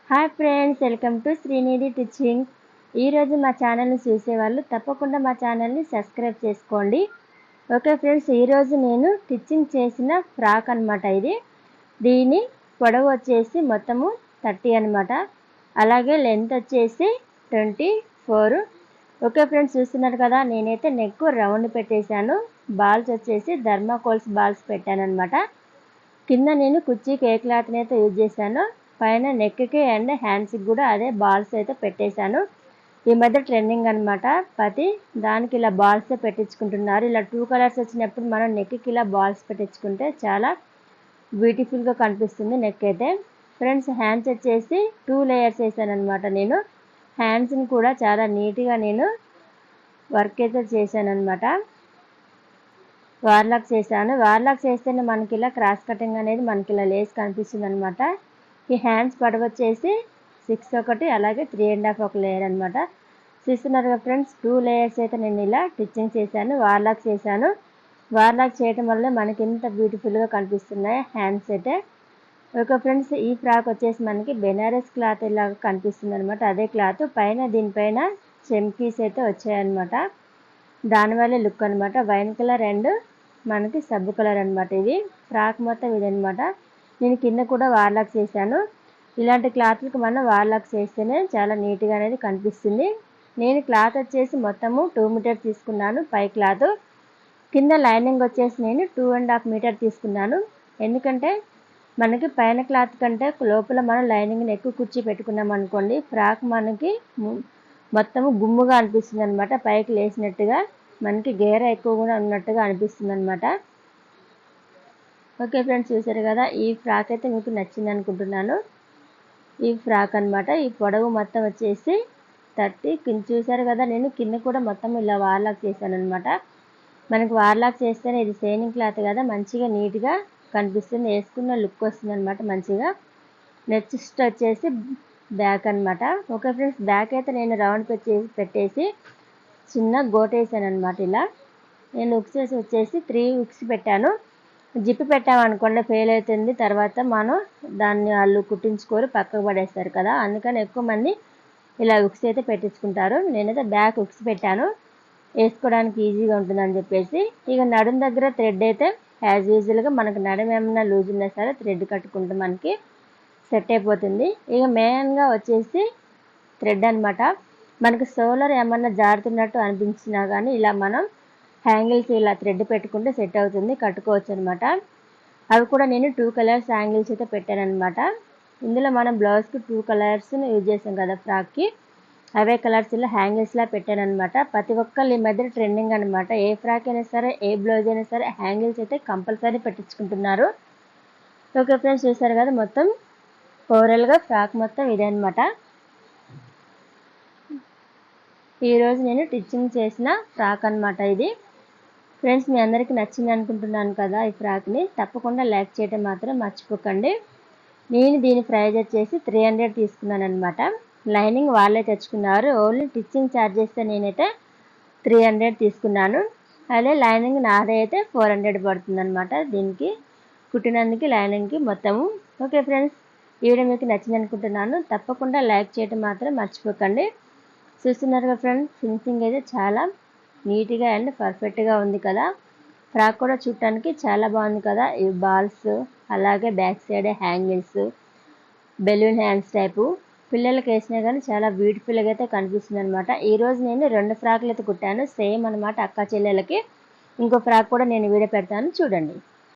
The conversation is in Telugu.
Hi friends, welcome to Srinidhi teaching. ఈరోజు మా ఛానల్ని చూసేవాళ్ళు తప్పకుండా మా ఛానల్ని సబ్స్క్రైబ్ చేసుకోండి. ఓకే ఫ్రెండ్స్, ఈరోజు నేను టిచ్చింగ్ చేసిన ఫ్రాక్ అనమాట. దీని పొడవు వచ్చేసి మొత్తము 30 అనమాట. అలాగే లెంత్ వచ్చేసి 24. ఓకే ఫ్రెండ్స్, చూస్తున్నారు కదా, నేనైతే నెక్ రౌండ్ పెట్టేశాను. బాల్స్ వచ్చేసి థర్మాకోల్స్ బాల్స్ పెట్టాను అనమాట. కింద నేను కుర్చీకి ఏ క్లాత్ని అయితే యూజ్ చేశానో పైన నెక్కి అండ్ హ్యాండ్స్కి కూడా అదే బాల్స్ అయితే పెట్టేశాను. ఈ మధ్య ట్రెండింగ్ అనమాట. ప్రతి దానికి ఇలా బాల్స్ పెట్టించుకుంటున్నారు. ఇలా 2 కలర్స్ వచ్చినప్పుడు మనం నెక్కి ఇలా బాల్స్ పెట్టించుకుంటే చాలా బ్యూటిఫుల్గా కనిపిస్తుంది నెక్ అయితే. ఫ్రెండ్స్, హ్యాండ్స్ వచ్చేసి 2 లేయర్స్ వేసాను అనమాట. నేను హ్యాండ్స్ని కూడా చాలా నీట్గా నేను వర్క్ అయితే చేశాను అనమాట. వార్లాక్ చేశాను. వార్లాక్ చేస్తేనే మనకి ఇలా క్రాస్ కటింగ్ అనేది మనకి ఇలా లేస్ కనిపిస్తుంది అనమాట. ఈ హ్యాండ్స్ పొడవు వచ్చేసి 6 ఒకటి, అలాగే 3.5 ఒక లేయర్ అనమాట. చూస్తున్నారు కదా ఫ్రెండ్స్, 2 లేయర్స్ అయితే నేను ఇలా స్టిచ్చింగ్ చేశాను, వార్లాక్ చేశాను. వార్లాక్ చేయడం వల్ల మనకి ఇంత బ్యూటిఫుల్గా కనిపిస్తున్నాయి హ్యాండ్స్ అయితే. ఓకే ఫ్రెండ్స్, ఈ ఫ్రాక్ వచ్చేసి మనకి బెనారస్ క్లాత్ ఇలాగా కనిపిస్తుంది అనమాట. అదే క్లాత్ పైన దీనిపైన చెమ్కీస్ అయితే వచ్చాయన్నమాట. దానివల్ల లుక్ అనమాట. వైన్ కలర్ అండ్ మనకి సబ్బు కలర్ అనమాట. ఇది ఫ్రాక్ మొత్తం ఇదనమాట. నేను కింద కూడా వార్లాక్ చేశాను. ఇలాంటి క్లాత్లకు మనం వార్లాక్ చేస్తేనే చాలా నీట్గా అనేది కనిపిస్తుంది. నేను క్లాత్ వచ్చేసి మొత్తము 2 మీటర్ తీసుకున్నాను. పై క్లాత్ కింద లైనింగ్ వచ్చేసి నేను 2.5 మీటర్ తీసుకున్నాను. ఎందుకంటే మనకి పైన క్లాత్ కంటే లోపల మనం లైనింగ్ని ఎక్కువ కుర్చీ పెట్టుకున్నాం అనుకోండి, ఫ్రాక్ మనకి మొత్తము గుమ్ముగా అనిపిస్తుంది అనమాట. పైకి లేసినట్టుగా మనకి గేర ఎక్కువ కూడా ఉన్నట్టుగా అనిపిస్తుంది అనమాట. ఓకే ఫ్రెండ్స్, చూసారు కదా, ఈ ఫ్రాక్ అయితే మీకు నచ్చింది అనుకుంటున్నాను. ఈ ఫ్రాక్ అనమాట. ఈ పొడవు మొత్తం వచ్చేసి 30. కింద చూసారు కదా, నేను కింద కూడా మొత్తం ఇలా వార్లాక్ చేశాను అనమాట. మనకి వార్లాక్ చేస్తేనే ఇది షైనింగ్ క్లాత్ కదా, మంచిగా నీట్గా కనిపిస్తుంది, వేసుకున్న లుక్ వస్తుంది అనమాట మంచిగా. నెక్స్ట్ వచ్చేసి బ్యాక్ అనమాట. ఓకే ఫ్రెండ్స్, బ్యాక్ అయితే నేను రౌండ్ పెట్టేసి చిన్న గోటేసాను అనమాట. ఇలా నేను ఉక్స్ వచ్చేసి 3 ఉక్స్ పెట్టాను. జిప్పు పెట్టామనుకోండి ఫెయిల్ అవుతుంది, తర్వాత మనం దాన్ని వాళ్ళు కుట్టించుకోరు, పక్కకు పడేస్తారు కదా. అందుకని ఎక్కువ మంది ఇలా ఉక్స్ అయితే పెట్టించుకుంటారు. నేనైతే బ్యాక్ ఉక్స్ పెట్టాను, వేసుకోవడానికి ఈజీగా ఉంటుందని చెప్పేసి. ఇక నడుం దగ్గర థ్రెడ్ అయితే యాజ్ యూజువల్గా మనకు నడుము ఏమన్నా లూజ్ ఉన్నా సరే థ్రెడ్ కట్టుకుంటే మనకి సెట్ అయిపోతుంది. ఇక మెయిన్గా వచ్చేసి థ్రెడ్ అనమాట. మనకు సోలర్ ఏమన్నా జారుతున్నట్టు అనిపించినా కానీ ఇలా మనం హ్యాంగిల్స్ ఇలా థ్రెడ్ పెట్టుకుంటే సెట్ అవుతుంది, కట్టుకోవచ్చు అనమాట. అవి కూడా నేను 2 కలర్స్ హ్యాంగిల్స్ అయితే పెట్టాను అనమాట. ఇందులో మనం బ్లౌజ్కి 2 కలర్స్ని యూజ్ చేసాం కదా ఫ్రాక్కి, అవే కలర్స్ ఇలా హ్యాంగిల్స్లా పెట్టాను అనమాట. ప్రతి ఒక్కళ్ళు ఈ మధ్య ట్రెండింగ్ అనమాట. ఏ ఫ్రాక్ అయినా సరే, ఏ బ్లౌజ్ అయినా సరే హ్యాంగిల్స్ అయితే కంపల్సరీ పెట్టించుకుంటున్నారు. ఓకే ఫ్రెండ్స్, చూసారు కదా, మొత్తం ఓవరాల్గా ఫ్రాక్ మొత్తం ఇదే అనమాట. ఈరోజు నేను స్టిచ్చింగ్ చేసిన ఫ్రాక్ అనమాట ఇది. ఫ్రెండ్స్, మీ అందరికీ నచ్చింది అనుకుంటున్నాను కదా ఈ ఫ్రాక్ని. తప్పకుండా లైక్ చేయడం మాత్రం మర్చిపోకండి. నేను దీని ప్రైజ్ వచ్చేసి 300 తీసుకున్నాను అనమాట. లైనింగ్ వాళ్ళే తెచ్చుకున్నారు. ఓన్లీ స్టిచ్చింగ్ ఛార్జ్ చేస్తే నేనైతే 300 తీసుకున్నాను. అదే లైనింగ్ నాదే అయితే 400 పడుతుంది అనమాట. దీనికి కుట్టినందుకు లైనింగ్కి మొత్తము. ఓకే ఫ్రెండ్స్, ఈ వీడియో మీకు నచ్చింది అనుకుంటున్నాను. తప్పకుండా లైక్ చేయడం మాత్రం మర్చిపోకండి. చూస్తున్నారు కదా ఫ్రెండ్స్, ఫినిషింగ్ అయితే చాలా నీట్గా అండ్ పర్ఫెక్ట్గా ఉంది కదా. ఫ్రాక్ కూడా చూడటానికి చాలా బాగుంది కదా. ఈ బాల్స్, అలాగే back side హ్యాంగిల్స్, balloon hands type పిల్లలకి వేసినా కానీ చాలా బ్యూటిఫుల్గా అయితే కనిపిస్తుంది అనమాట. ఈరోజు నేను 2 ఫ్రాక్లు అయితే కుట్టాను, సేమ్ అనమాట, అక్క చెల్లెలకి. ఇంకో ఫ్రాక్ కూడా నేను వీడియో పెడతాను, చూడండి.